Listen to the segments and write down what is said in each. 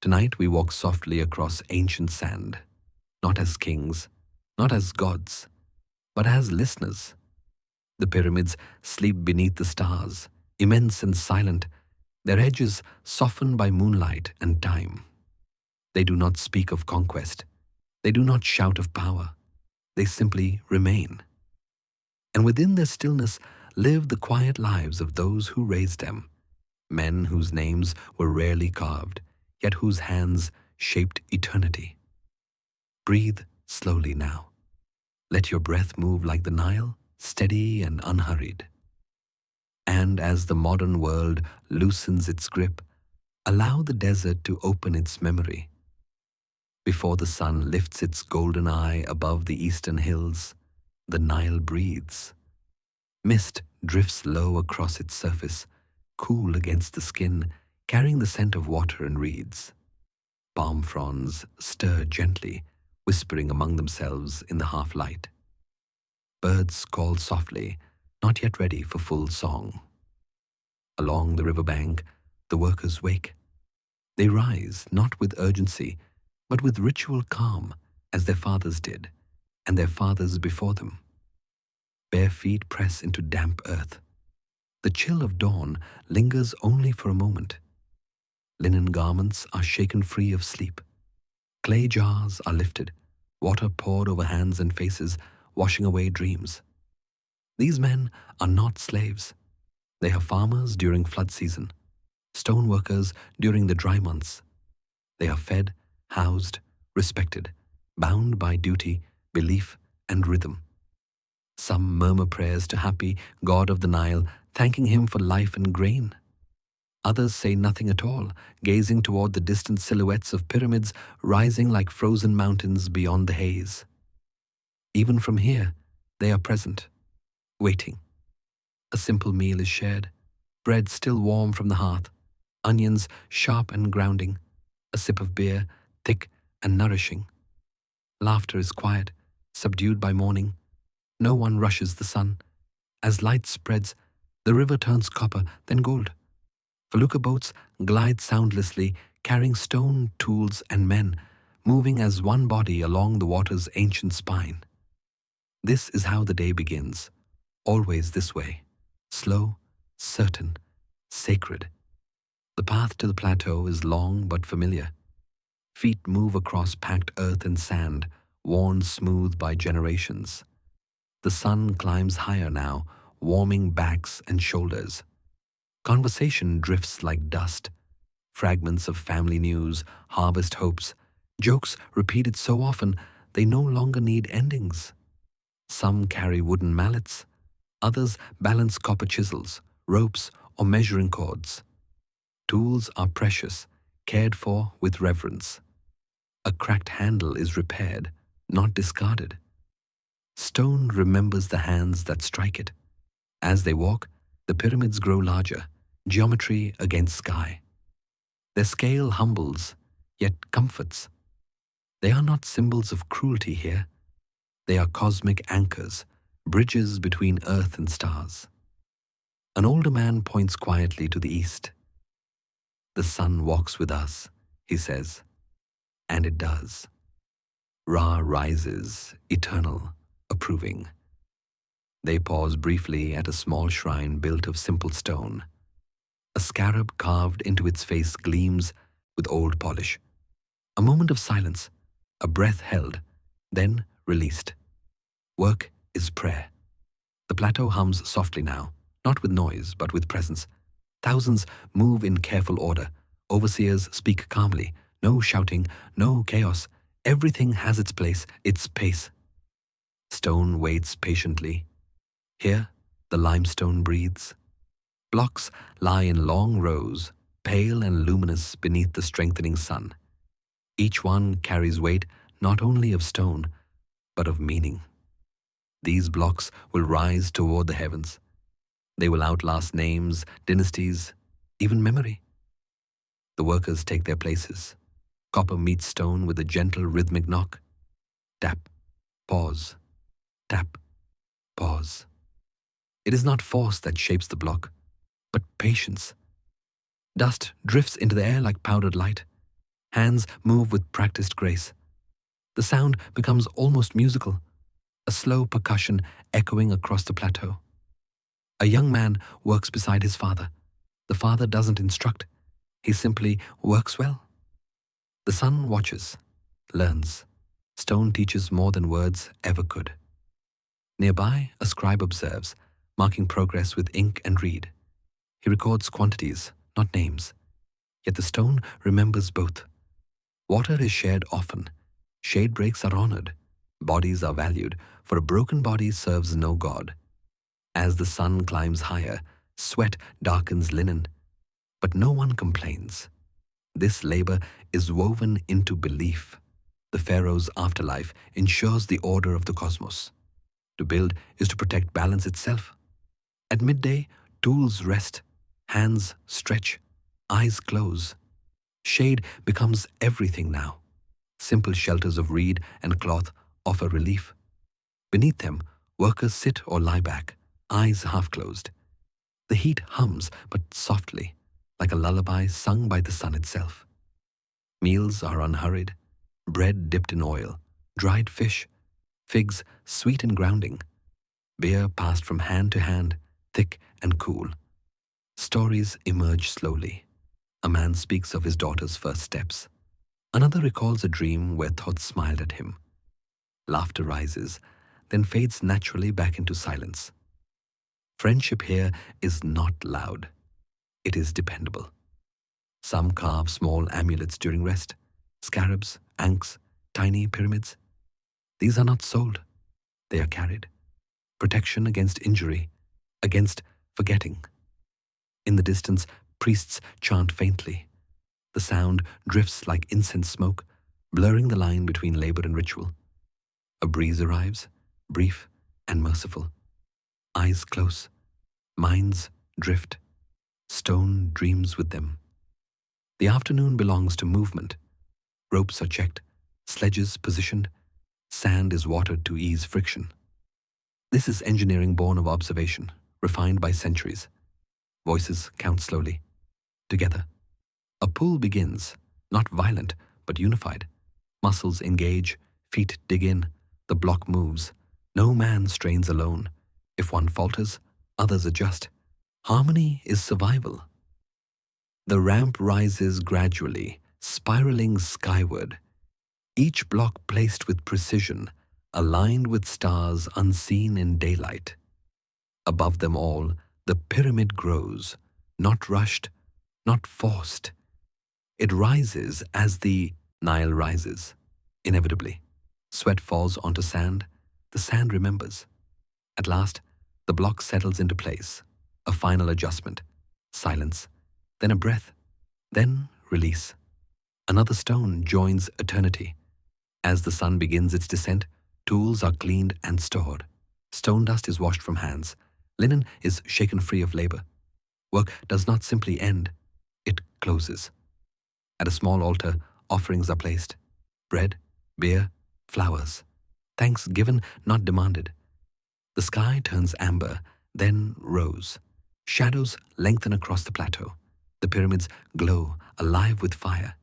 Tonight we walk softly across ancient sand, not as kings, not as gods, but as listeners. The pyramids sleep beneath the stars, immense and silent, their edges softened by moonlight and time. They do not speak of conquest. They do not shout of power. They simply remain. And within their stillness live the quiet lives of those who raised them, men whose names were rarely carved, yet whose hands shaped eternity. Breathe slowly now. Let your breath move like the Nile, steady and unhurried. And as the modern world loosens its grip, allow the desert to open its memory. Before the sun lifts its golden eye above the eastern hills, the Nile breathes. Mist drifts low across its surface, cool against the skin, carrying the scent of water and reeds. Palm fronds stir gently, whispering among themselves in the half-light. Birds call softly, not yet ready for full song. Along the riverbank, the workers wake. They rise, not with urgency, but with ritual calm, as their fathers did, and their fathers before them. Bare feet press into damp earth. The chill of dawn lingers only for a moment. Linen garments are shaken free of sleep. Clay jars are lifted, water poured over hands and faces, washing away dreams. These men are not slaves. They are farmers during flood season, stone workers during the dry months. They are fed, housed, respected, bound by duty, belief, and rhythm. Some murmur prayers to Happy, god of the Nile, thanking him for life and grain. Others say nothing at all, gazing toward the distant silhouettes of pyramids rising like frozen mountains beyond the haze. Even from here, they are present, waiting. A simple meal is shared, bread still warm from the hearth, onions sharp and grounding, a sip of beer, thick and nourishing. Laughter is quiet, subdued by morning. No one rushes the sun. As light spreads, the river turns copper, then gold. Felucca boats glide soundlessly, carrying stone, tools, and men, moving as one body along the water's ancient spine. This is how the day begins, always this way, slow, certain, sacred. The path to the plateau is long but familiar. Feet move across packed earth and sand, worn smooth by generations. The sun climbs higher now, warming backs and shoulders. Conversation drifts like dust. Fragments of family news, harvest hopes, jokes repeated so often they no longer need endings. Some carry wooden mallets. Others balance copper chisels, ropes, or measuring cords. Tools are precious, cared for with reverence. A cracked handle is repaired, not discarded. Stone remembers the hands that strike it. As they walk, the pyramids grow larger, geometry against sky. Their scale humbles, yet comforts. They are not symbols of cruelty here. They are cosmic anchors, bridges between earth and stars. An older man points quietly to the east. The sun walks with us, he says, and it does. Ra rises, eternal, approving. They pause briefly at a small shrine built of simple stone. A scarab carved into its face gleams with old polish. A moment of silence, a breath held, then released. Work is prayer. The plateau hums softly now, not with noise, but with presence. Thousands move in careful order. Overseers speak calmly. No shouting, no chaos. Everything has its place, its pace. Stone waits patiently. Here, the limestone breathes. Blocks lie in long rows, pale and luminous beneath the strengthening sun. Each one carries weight not only of stone, but of meaning. These blocks will rise toward the heavens. They will outlast names, dynasties, even memory. The workers take their places. Copper meets stone with a gentle rhythmic knock. Tap, pause, tap, pause. It is not force that shapes the block, but patience. Dust drifts into the air like powdered light. Hands move with practiced grace. The sound becomes almost musical, a slow percussion echoing across the plateau. A young man works beside his father. The father doesn't instruct, he simply works well. The son watches, learns. Stone teaches more than words ever could. Nearby, a scribe observes, marking progress with ink and reed. He records quantities, not names. Yet the stone remembers both. Water is shared often. Shade breaks are honored. Bodies are valued, for a broken body serves no god. As the sun climbs higher, sweat darkens linen. But no one complains. This labor is woven into belief. The pharaoh's afterlife ensures the order of the cosmos. To build is to protect balance itself. At midday, tools rest, hands stretch, eyes close. Shade becomes everything now. Simple shelters of reed and cloth offer relief. Beneath them, workers sit or lie back, eyes half closed. The heat hums, but softly, like a lullaby sung by the sun itself. Meals are unhurried, bread dipped in oil, dried fish, figs sweet and grounding, beer passed from hand to hand, thick and cool. Stories emerge slowly. A man speaks of his daughter's first steps. Another recalls a dream where thoughts smiled at him. Laughter rises, then fades naturally back into silence. Friendship here is not loud. It is dependable. Some carve small amulets during rest, scarabs, ankhs, tiny pyramids. These are not sold. They are carried. Protection against injury, against forgetting. In the distance, priests chant faintly. The sound drifts like incense smoke, blurring the line between labor and ritual. A breeze arrives, brief and merciful. Eyes close, minds drift. Stone dreams with them. The afternoon belongs to movement. Ropes are checked, sledges positioned, sand is watered to ease friction. This is engineering born of observation, refined by centuries. Voices count slowly. Together. A pull begins, not violent, but unified. Muscles engage, feet dig in, the block moves. No man strains alone. If one falters, others adjust. Harmony is survival. The ramp rises gradually, spiraling skyward. Each block placed with precision, aligned with stars unseen in daylight. Above them all, the pyramid grows, not rushed, not forced. It rises as the Nile rises, inevitably. Sweat falls onto sand, the sand remembers. At last, the block settles into place, a final adjustment, silence, then a breath, then release. Another stone joins eternity. As the sun begins its descent, tools are cleaned and stored. Stone dust is washed from hands. Linen is shaken free of labor. Work does not simply end, it closes. At a small altar, offerings are placed. Bread, beer, flowers. Thanks given, not demanded. The sky turns amber, then rose. Shadows lengthen across the plateau. The pyramids glow, alive with fire.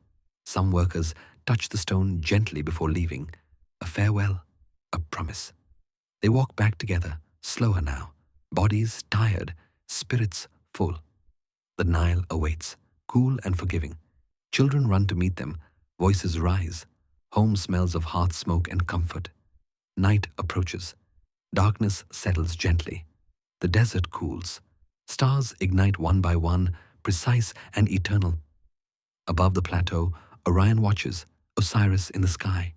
Some workers touch the stone gently before leaving. A farewell, a promise. They walk back together, slower now. Bodies tired, spirits full. The Nile awaits, cool and forgiving. Children run to meet them. Voices rise. Home smells of hearth smoke and comfort. Night approaches. Darkness settles gently. The desert cools. Stars ignite one by one, precise and eternal. Above the plateau, Orion watches, Osiris in the sky.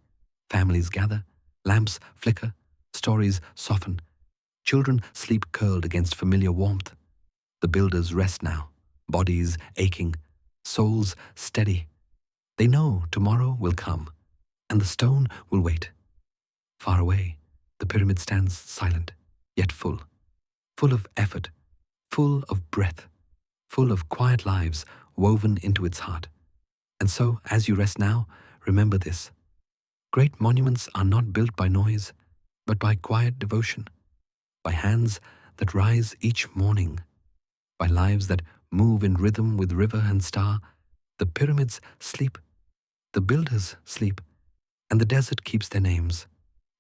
Families gather, lamps flicker, stories soften. Children sleep curled against familiar warmth. The builders rest now, bodies aching, souls steady. They know tomorrow will come, and the stone will wait. Far away, the pyramid stands silent, yet full of effort, full of breath, full of quiet lives woven into its heart. And so, as you rest now, remember this. Great monuments are not built by noise, but by quiet devotion, by hands that rise each morning, by lives that move in rhythm with river and star. The pyramids sleep, The builders sleep, and the desert keeps their names,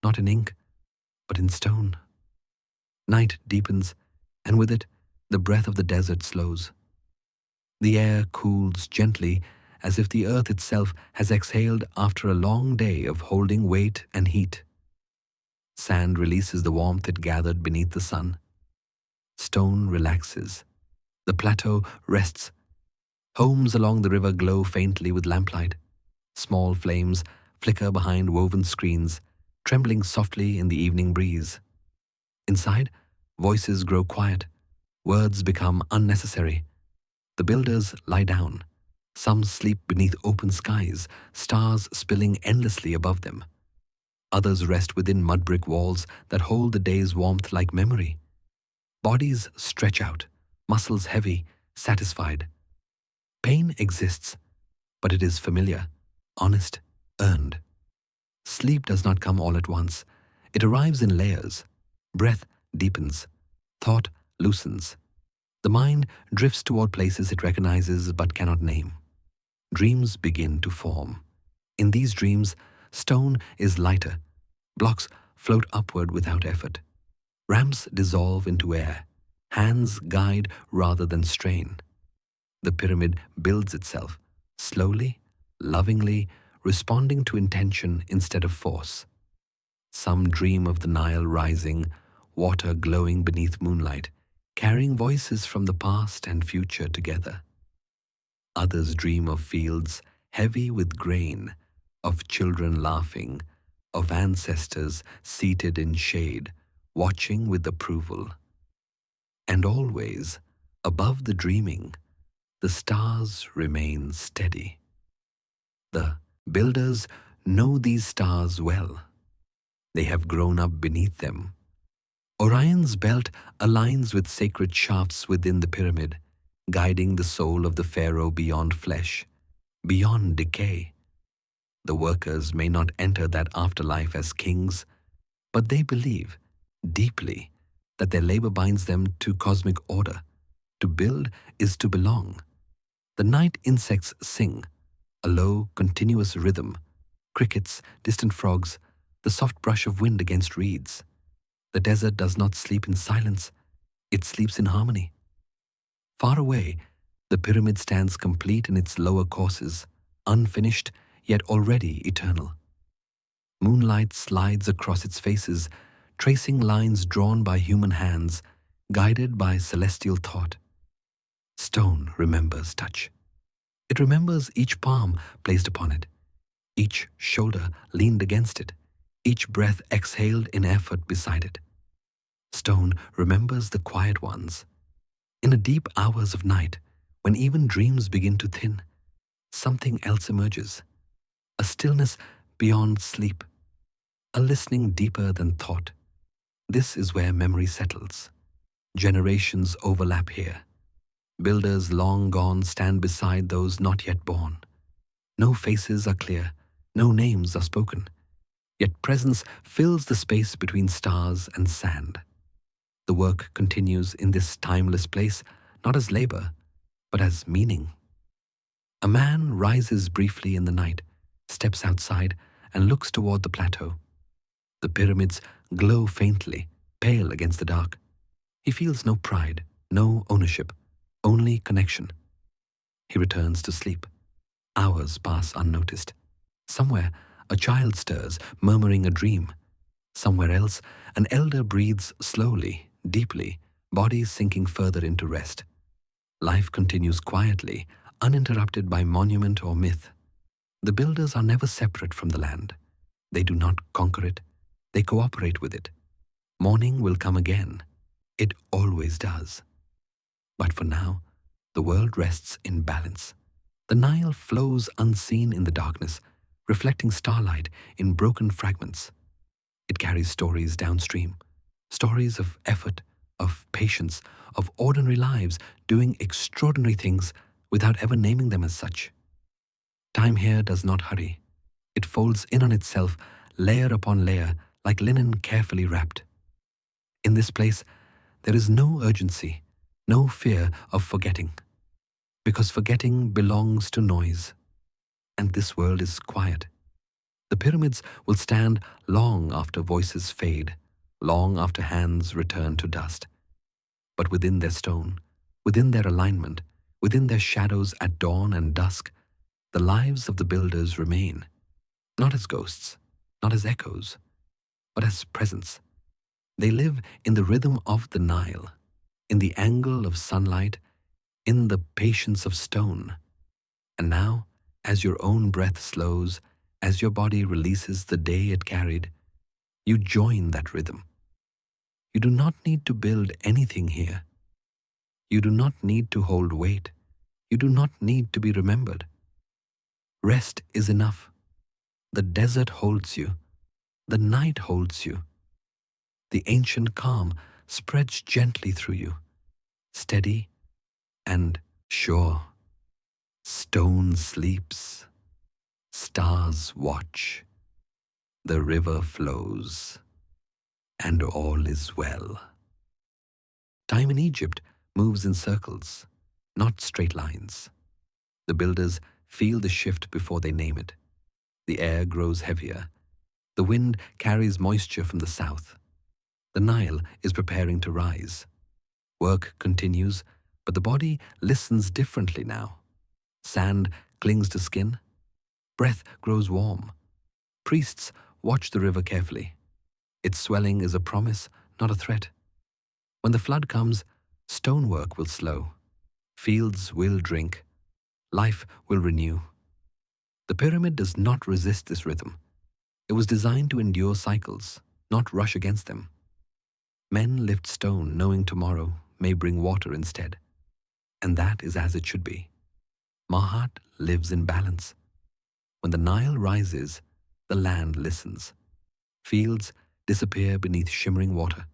not in ink, but in stone. Night deepens, and with it, the breath of the desert slows. The air cools gently, as if the earth itself has exhaled after a long day of holding weight and heat. Sand releases the warmth it gathered beneath the sun. Stone relaxes. The plateau rests. Homes along the river glow faintly with lamplight. Small flames flicker behind woven screens, trembling softly in the evening breeze. Inside, voices grow quiet. Words become unnecessary. The builders lie down. Some sleep beneath open skies, stars spilling endlessly above them. Others rest within mud brick walls that hold the day's warmth like memory. Bodies stretch out, muscles heavy, satisfied. Pain exists, but it is familiar, honest, earned. Sleep does not come all at once. It arrives in layers. Breath deepens. Thought loosens. The mind drifts toward places it recognizes but cannot name. Dreams begin to form. In these dreams, stone is lighter. Blocks float upward without effort. Ramps dissolve into air. Hands guide rather than strain. The pyramid builds itself, slowly, lovingly, responding to intention instead of force. Some dream of the Nile rising, water glowing beneath moonlight, carrying voices from the past and future together. Others dream of fields heavy with grain, of children laughing, of ancestors seated in shade, watching with approval. And always, above the dreaming, the stars remain steady. The builders know these stars well. They have grown up beneath them. Orion's belt aligns with sacred shafts within the pyramid, guiding the soul of the pharaoh beyond flesh, beyond decay. The workers may not enter that afterlife as kings, but they believe, deeply, that their labor binds them to cosmic order. To build is to belong. The night insects sing, a low, continuous rhythm. Crickets, distant frogs, the soft brush of wind against reeds. The desert does not sleep in silence, it sleeps in harmony. Far away, the pyramid stands complete in its lower courses, unfinished yet already eternal. Moonlight slides across its faces, tracing lines drawn by human hands, guided by celestial thought. Stone remembers touch. It remembers each palm placed upon it, each shoulder leaned against it, each breath exhaled in effort beside it. Stone remembers the quiet ones. In the deep hours of night, when even dreams begin to thin, something else emerges. A stillness beyond sleep, a listening deeper than thought. This is where memory settles. Generations overlap here. Builders long gone stand beside those not yet born. No faces are clear, no names are spoken, yet presence fills the space between stars and sand. The work continues in this timeless place, not as labor, but as meaning. A man rises briefly in the night, steps outside, and looks toward the plateau. The pyramids glow faintly, pale against the dark. He feels no pride, no ownership, only connection. He returns to sleep. Hours pass unnoticed. Somewhere, a child stirs, murmuring a dream. Somewhere else, an elder breathes slowly, deeply, body sinking further into rest. Life continues quietly, uninterrupted by monument or myth. The builders are never separate from the land. They do not conquer it. They cooperate with it. Morning will come again. It always does. But for now, the world rests in balance. The Nile flows unseen in the darkness, reflecting starlight in broken fragments. It carries stories downstream, stories of effort, of patience, of ordinary lives doing extraordinary things without ever naming them as such. Time here does not hurry. It folds in on itself, layer upon layer, like linen carefully wrapped. In this place, there is no urgency, no fear of forgetting, because forgetting belongs to noise. And this world is quiet. The pyramids will stand long after voices fade, long after hands return to dust. But within their stone, within their alignment, within their shadows at dawn and dusk, the lives of the builders remain, not as ghosts, not as echoes, but as presence. They live in the rhythm of the Nile, in the angle of sunlight, in the patience of stone. And now, as your own breath slows, as your body releases the day it carried, you join that rhythm. You do not need to build anything here. You do not need to hold weight. You do not need to be remembered. Rest is enough. The desert holds you. The night holds you. The ancient calm spreads gently through you, steady and sure. Stone sleeps. Stars watch. The river flows. And all is well. Time in Egypt moves in circles, not straight lines. The builders feel the shift before they name it. The air grows heavier. The wind carries moisture from the south. The Nile is preparing to rise. Work continues, but the body listens differently now. Sand clings to skin. Breath grows warm. Priests watch the river carefully. Its swelling is a promise, not a threat. When the flood comes, stonework will slow. Fields will drink. Life will renew. The pyramid does not resist this rhythm. It was designed to endure cycles, not rush against them. Men lift stone knowing tomorrow may bring water instead. And that is as it should be. Mahat lives in balance. When the Nile rises, the land listens. Fields disappear beneath shimmering water.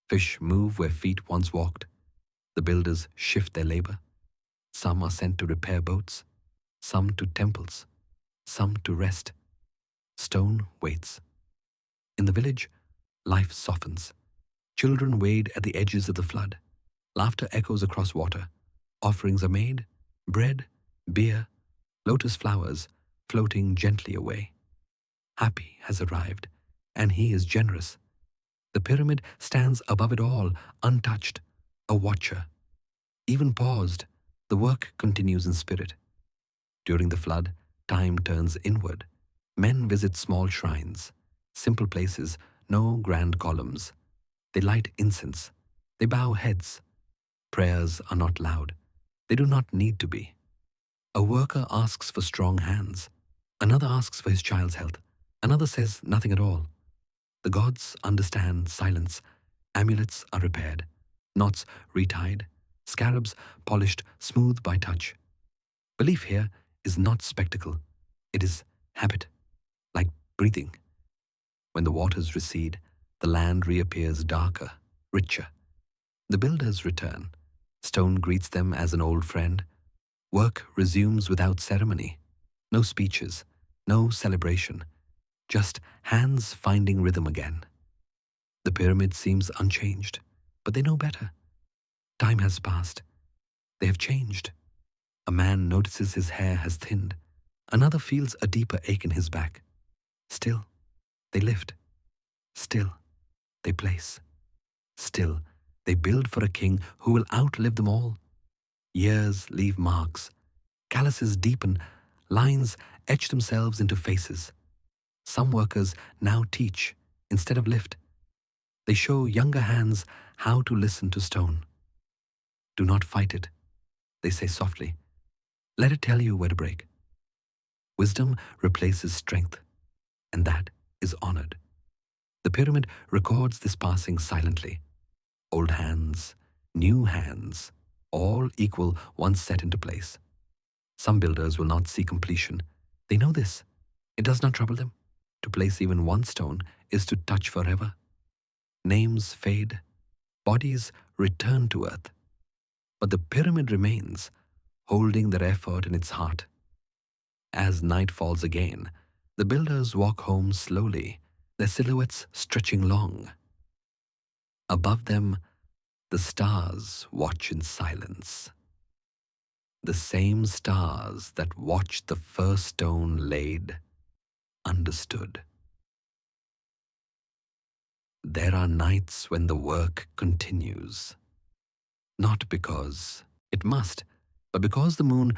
Fish move where feet once walked. The builders shift their labor. Some are sent to repair boats, some to temples, some to rest. Stone waits. In the village, life softens. Children wade at the edges of the flood. Laughter echoes across water. Offerings are made, bread, beer, lotus flowers floating gently away. Happy has arrived, and he is generous. The pyramid stands above it all, untouched, a watcher. Even paused, the work continues in spirit. During the flood, time turns inward. Men visit small shrines, simple places, no grand columns. They light incense. They bow heads. Prayers are not loud. They do not need to be. A worker asks for strong hands. Another asks for his child's health. Another says nothing at all. The gods understand silence. Amulets are repaired. Knots retied. Scarabs polished smooth by touch. Belief here is not spectacle. It is habit, like breathing. When the waters recede, the land reappears darker, richer. The builders return. Stone greets them as an old friend. Work resumes without ceremony. No speeches, no celebration. Just hands finding rhythm again. The pyramid seems unchanged, but they know better. Time has passed. They have changed. A man notices his hair has thinned. Another feels a deeper ache in his back. Still, they lift. Still, they place. Still, they build for a king who will outlive them all. Years leave marks. Calluses deepen. Lines etch themselves into faces. Some workers now teach instead of lift. They show younger hands how to listen to stone. Do not fight it, they say softly. Let it tell you where to break. Wisdom replaces strength, and that is honored. The pyramid records this passing silently. Old hands, new hands, all equal once set into place. Some builders will not see completion. They know this. It does not trouble them. To place even one stone is to touch forever. Names fade. Bodies return to earth. But the pyramid remains, holding their effort in its heart. As night falls again, the builders walk home slowly, their silhouettes stretching long. Above them, the stars watch in silence. The same stars that watched the first stone laid understood. There are nights when the work continues, not because it must, but because the moon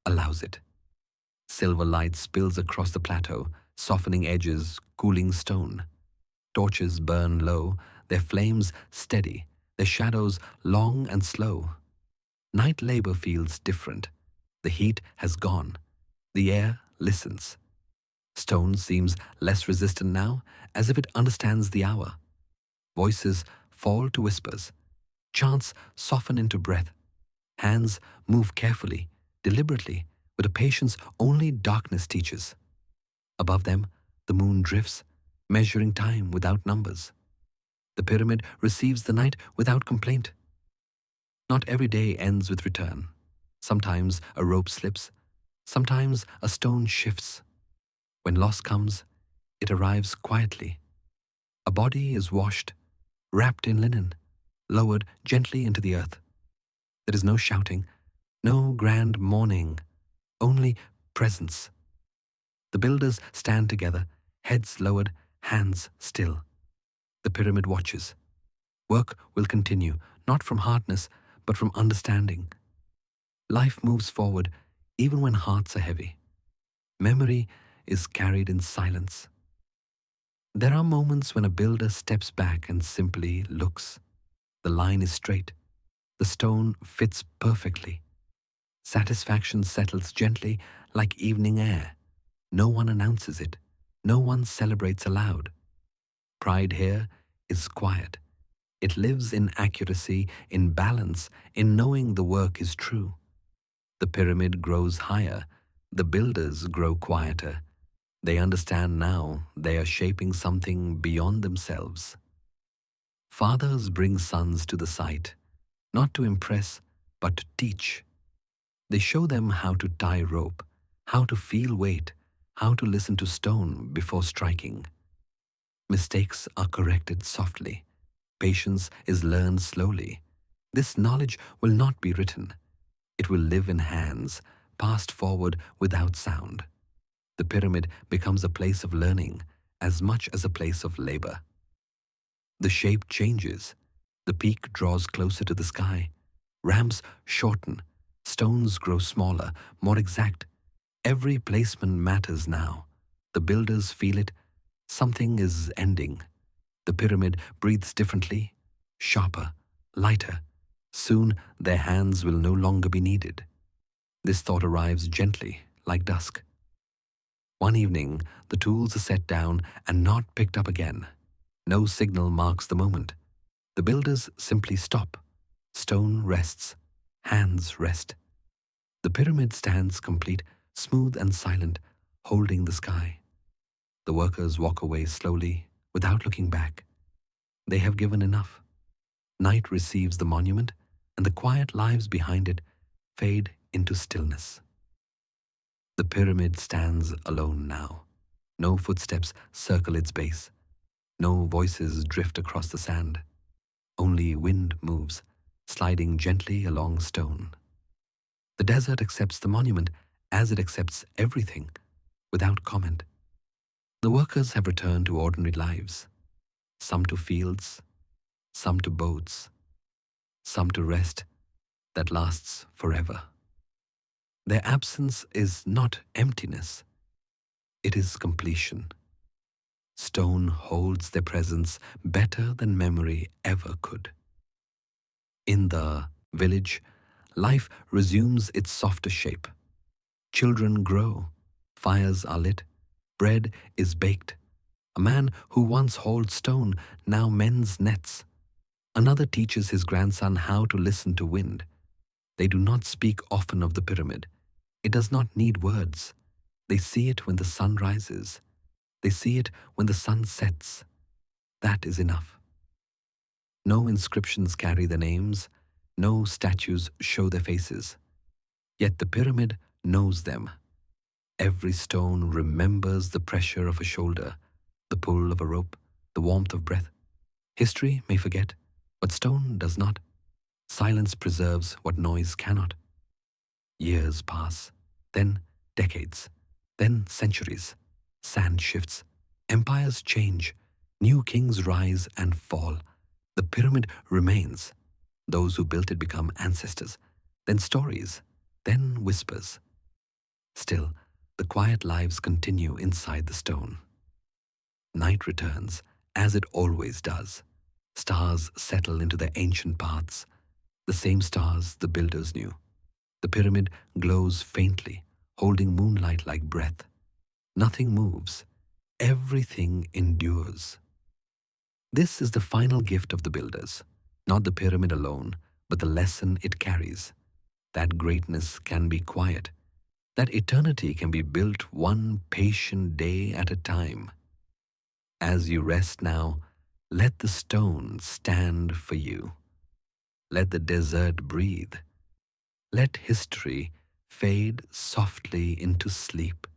allows it. Silver light spills across the plateau, softening edges, cooling stone. Torches burn low, their flames steady, their shadows long and slow. Night labor feels different. The heat has gone. The air listens. Stone seems less resistant now, as if it understands the hour. Voices fall to whispers. Chants soften into breath. Hands move carefully, deliberately, with a patience only darkness teaches. Above them, the moon drifts, measuring time without numbers. The pyramid receives the night without complaint. Not every day ends with return. Sometimes a rope slips, sometimes a stone shifts. When loss comes, it arrives quietly. A body is washed, wrapped in linen, lowered gently into the earth. There is no shouting, no grand mourning, only presence. The builders stand together, heads lowered, hands still. The pyramid watches. Work will continue, not from hardness, but from understanding. Life moves forward, even when hearts are heavy. Memory is carried in silence. There are moments when a builder steps back and simply looks. The line is straight. The stone fits perfectly. Satisfaction settles gently like evening air. No one announces it. No one celebrates aloud. Pride here is quiet. It lives in accuracy, in balance, in knowing the work is true. The pyramid grows higher. The builders grow quieter. They understand now they are shaping something beyond themselves. Fathers bring sons to the site, not to impress, but to teach. They show them how to tie rope, how to feel weight, how to listen to stone before striking. Mistakes are corrected softly. Patience is learned slowly. This knowledge will not be written. It will live in hands, passed forward without sound. The pyramid becomes a place of learning as much as a place of labor. The shape changes. The peak draws closer to the sky. Ramps shorten. Stones grow smaller, more exact. Every placement matters now. The builders feel it. Something is ending. The pyramid breathes differently, sharper, lighter. Soon their hands will no longer be needed. This thought arrives gently, like dusk. One evening, the tools are set down and not picked up again. No signal marks the moment. The builders simply stop. Stone rests. Hands rest. The pyramid stands complete, smooth and silent, holding the sky. The workers walk away slowly, without looking back. They have given enough. Night receives the monument, and the quiet lives behind it fade into stillness. The pyramid stands alone now. No footsteps circle its base. No voices drift across the sand. Only wind moves, sliding gently along stone. The desert accepts the monument as it accepts everything, without comment. The workers have returned to ordinary lives, some to fields, some to boats, some to rest that lasts forever. Their absence is not emptiness, it is completion. Stone holds their presence better than memory ever could. In the village, life resumes its softer shape. Children grow, fires are lit, bread is baked. A man who once hauled stone now mends nets. Another teaches his grandson how to listen to wind. They do not speak often of the pyramid. It does not need words. They see it when the sun rises. They see it when the sun sets. That is enough. No inscriptions carry their names. No statues show their faces. Yet the pyramid knows them. Every stone remembers the pressure of a shoulder, the pull of a rope, the warmth of breath. History may forget, but stone does not. Silence preserves what noise cannot. Years pass, then decades, then centuries. Sand shifts, empires change, new kings rise and fall. The pyramid remains. Those who built it become ancestors, then stories, then whispers. Still, the quiet lives continue inside the stone. Night returns, as it always does. Stars settle into their ancient paths, the same stars the builders knew. The pyramid glows faintly, holding moonlight like breath. Nothing moves. Everything endures. This is the final gift of the builders, not the pyramid alone, but the lesson it carries. That greatness can be quiet, that eternity can be built one patient day at a time. As you rest now, let the stone stand for you. Let the desert breathe. Let history fade softly into sleep.